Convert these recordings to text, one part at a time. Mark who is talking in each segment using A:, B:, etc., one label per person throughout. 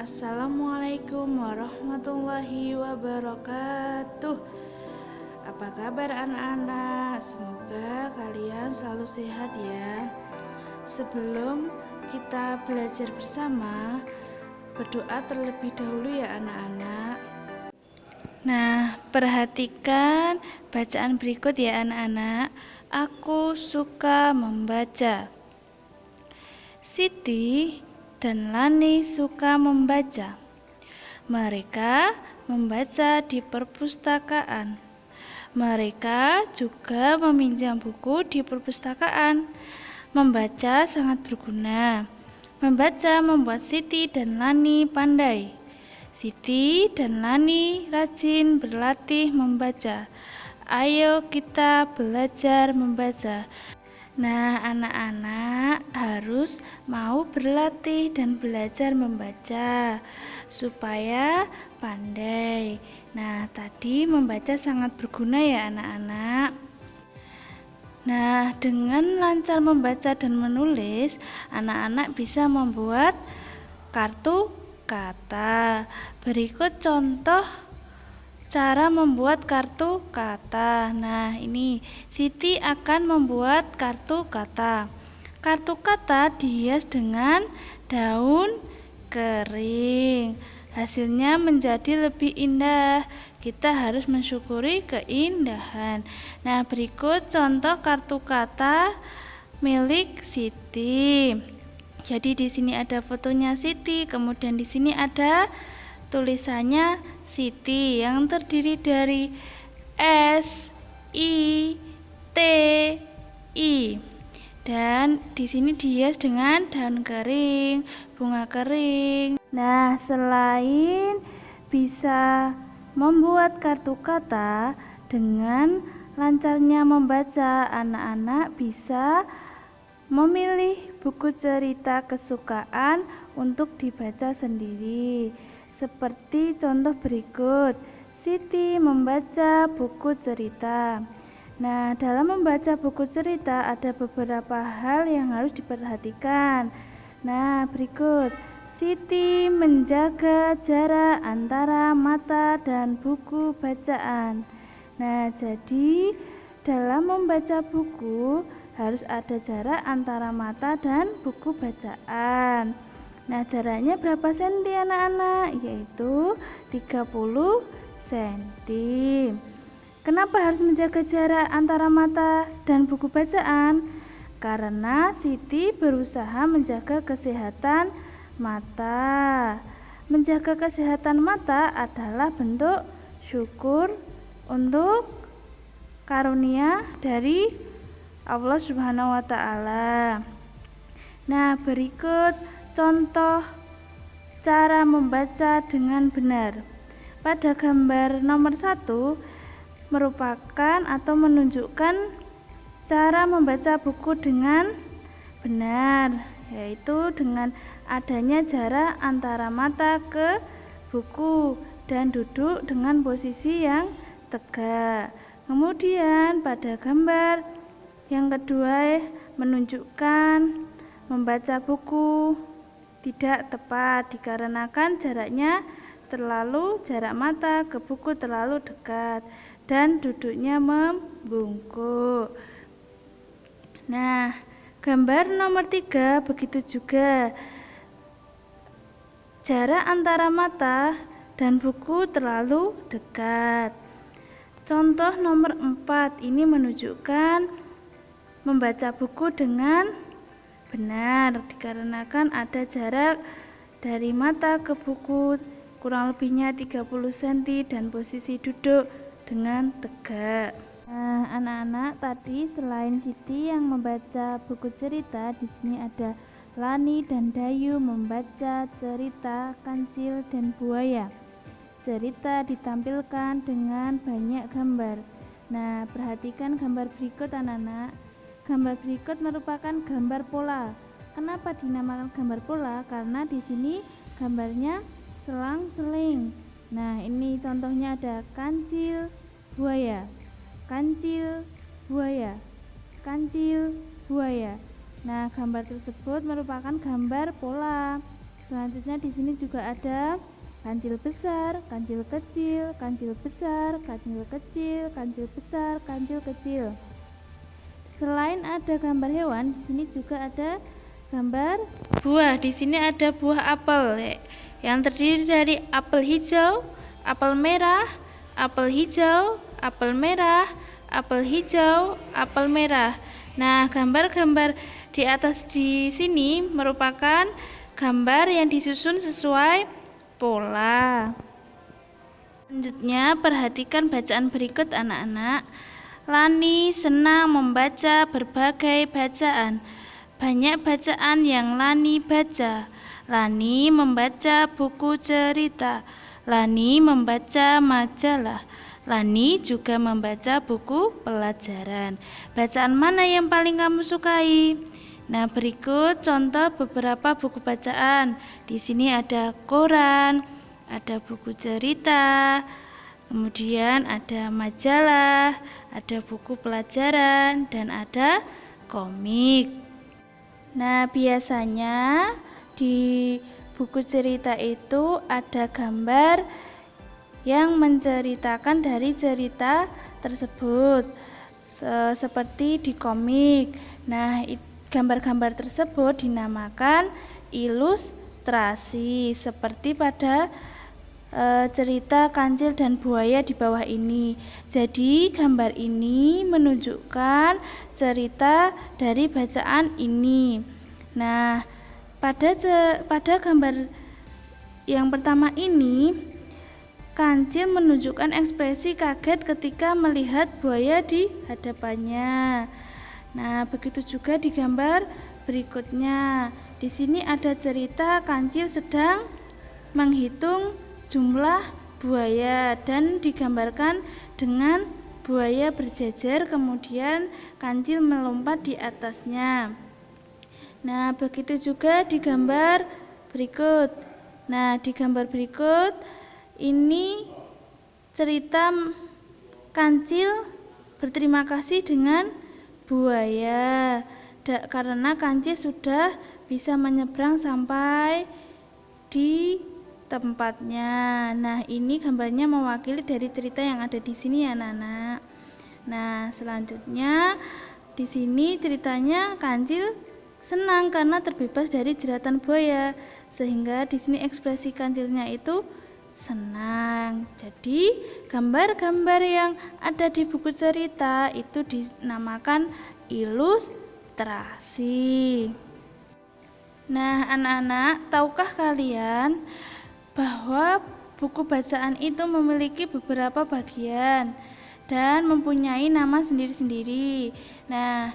A: Assalamualaikum warahmatullahi wabarakatuh. Apa kabar anak-anak? Semoga kalian selalu sehat ya. Sebelum kita belajar bersama, berdoa terlebih dahulu ya anak-anak. Nah, perhatikan bacaan berikut ya anak-anak. Aku suka membaca. Siti dan Lani suka membaca. Mereka membaca di perpustakaan. Mereka juga meminjam buku di perpustakaan. Membaca sangat berguna. Membaca membuat Siti dan Lani pandai. Siti dan Lani rajin berlatih membaca. Ayo kita belajar membaca. Nah, anak-anak harus mau berlatih dan belajar membaca supaya pandai. Nah, tadi membaca sangat berguna ya anak-anak. Nah, dengan lancar membaca dan menulis, anak-anak bisa membuat kartu kata. Berikut contoh cara membuat kartu kata. Nah, ini Siti akan membuat kartu kata. Kartu kata dihias dengan daun kering. Hasilnya menjadi lebih indah. Kita harus mensyukuri keindahan. Nah, berikut contoh kartu kata milik Siti. Jadi di sini ada fotonya Siti, kemudian di sini ada tulisannya Siti yang terdiri dari S, I, T, I. Dan di sini dihias dengan daun kering, bunga kering. Nah, selain bisa membuat kartu kata, dengan lancarnya membaca, anak-anak bisa memilih buku cerita kesukaan untuk dibaca sendiri. Seperti contoh berikut, Siti membaca buku cerita. Nah, dalam membaca buku cerita ada beberapa hal yang harus diperhatikan. Nah, berikut, Siti menjaga jarak antara mata dan buku bacaan. Nah, jadi dalam membaca buku harus ada jarak antara mata dan buku bacaan. Nah, jaraknya berapa senti anak-anak? Yaitu 30 senti. Kenapa harus menjaga jarak antara mata dan buku bacaan? Karena Siti berusaha menjaga kesehatan mata. Menjaga kesehatan mata adalah bentuk syukur untuk karunia dari Allah Subhanahu wa Ta'ala. Nah, berikut contoh cara membaca dengan benar. Pada gambar nomor 1 merupakan atau menunjukkan cara membaca buku dengan benar, yaitu dengan adanya jarak antara mata ke buku dan duduk dengan posisi yang tegak. Kemudian pada gambar yang kedua menunjukkan membaca buku tidak tepat dikarenakan jarak mata ke buku terlalu dekat dan duduknya membungkuk. Nah, gambar nomor 3 begitu juga. Jarak antara mata dan buku terlalu dekat. Contoh nomor 4 ini menunjukkan membaca buku dengan benar dikarenakan ada jarak dari mata ke buku kurang lebihnya 30 cm dan posisi duduk dengan tegak. Nah, anak-anak, tadi selain Siti yang membaca buku cerita, di sini ada Lani dan Dayu membaca cerita Kancil dan Buaya. Cerita ditampilkan dengan banyak gambar. Nah, perhatikan gambar berikut anak-anak. Gambar berikut merupakan gambar pola. Kenapa dinamakan gambar pola? Karena di sini gambarnya selang-seling. Nah, ini contohnya ada kancil, buaya, kancil, buaya, kancil, buaya. Nah, gambar tersebut merupakan gambar pola. Selanjutnya di sini juga ada kancil besar, kancil kecil, kancil besar, kancil kecil, kancil besar, kancil kecil. Selain ada gambar hewan, di sini juga ada gambar buah. Di sini ada buah apel yang terdiri dari apel hijau, apel merah, apel hijau, apel merah, apel hijau, apel merah. Nah, gambar-gambar di atas di sini merupakan gambar yang disusun sesuai pola. Selanjutnya, perhatikan bacaan berikut anak-anak. Lani senang membaca berbagai bacaan. Banyak bacaan yang Lani baca. Lani membaca buku cerita. Lani membaca majalah. Lani juga membaca buku pelajaran. Bacaan mana yang paling kamu sukai? Nah, berikut contoh beberapa buku bacaan. Di sini ada koran, ada buku cerita, kemudian ada majalah, ada buku pelajaran, dan ada komik. Nah, biasanya di buku cerita itu ada gambar yang menceritakan dari cerita tersebut, seperti di komik. Nah, gambar-gambar tersebut dinamakan ilustrasi, seperti pada cerita kancil dan buaya di bawah ini. Jadi gambar ini menunjukkan cerita dari bacaan ini. Nah, pada gambar yang pertama ini, kancil menunjukkan ekspresi kaget ketika melihat buaya di hadapannya. Nah, begitu juga di gambar berikutnya. Di sini ada cerita kancil sedang menghitung jumlah buaya dan digambarkan dengan buaya berjejer, kemudian kancil melompat di atasnya. Nah, begitu juga di gambar berikut. Nah, di gambar berikut ini cerita kancil berterima kasih dengan buaya karena kancil sudah bisa menyeberang sampai di tempatnya. Nah, ini gambarnya mewakili dari cerita yang ada di sini ya, anak-anak. Nah, selanjutnya di sini ceritanya kancil senang karena terbebas dari jeratan buaya, sehingga di sini ekspresi kancilnya itu senang. Jadi gambar-gambar yang ada di buku cerita itu dinamakan ilustrasi. Nah, anak-anak, tahukah kalian bahwa buku bacaan itu memiliki beberapa bagian dan mempunyai nama sendiri-sendiri. Nah,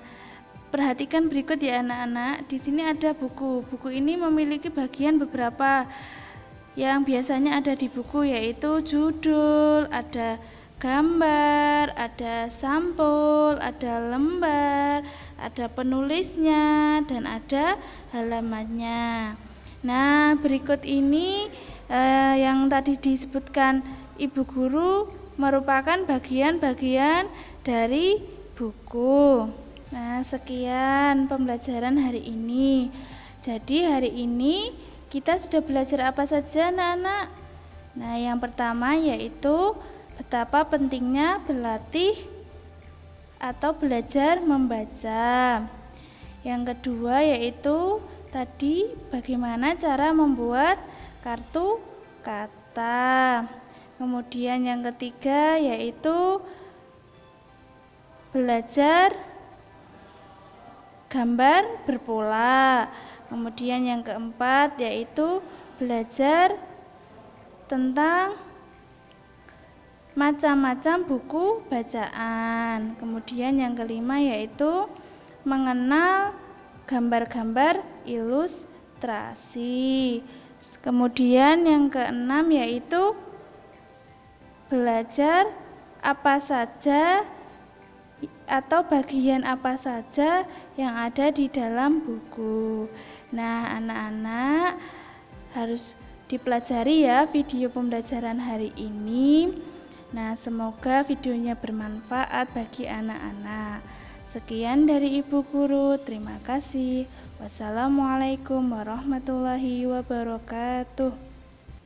A: perhatikan berikut ya anak-anak. Di sini ada buku. Buku ini memiliki bagian beberapa yang biasanya ada di buku, yaitu judul, ada gambar, ada sampul, ada lembar, ada penulisnya, dan ada halamannya. Nah, berikut ini yang tadi disebutkan Ibu Guru merupakan bagian-bagian dari buku. Nah, sekian pembelajaran hari ini. Jadi hari ini kita sudah belajar apa saja, anak-anak? Nah, yang pertama yaitu betapa pentingnya berlatih atau belajar membaca. Yang kedua yaitu tadi bagaimana cara membuat kartu kata. Kemudian yang ketiga yaitu belajar gambar berpola. Kemudian yang keempat yaitu belajar tentang macam-macam buku bacaan. Kemudian yang kelima yaitu mengenal gambar-gambar ilustrasi. Kemudian yang keenam yaitu belajar apa saja atau bagian apa saja yang ada di dalam buku. Nah, anak-anak harus dipelajari ya video pembelajaran hari ini. Nah, semoga videonya bermanfaat bagi anak-anak. Sekian dari Ibu Guru, terima kasih. Wassalamualaikum warahmatullahi wabarakatuh.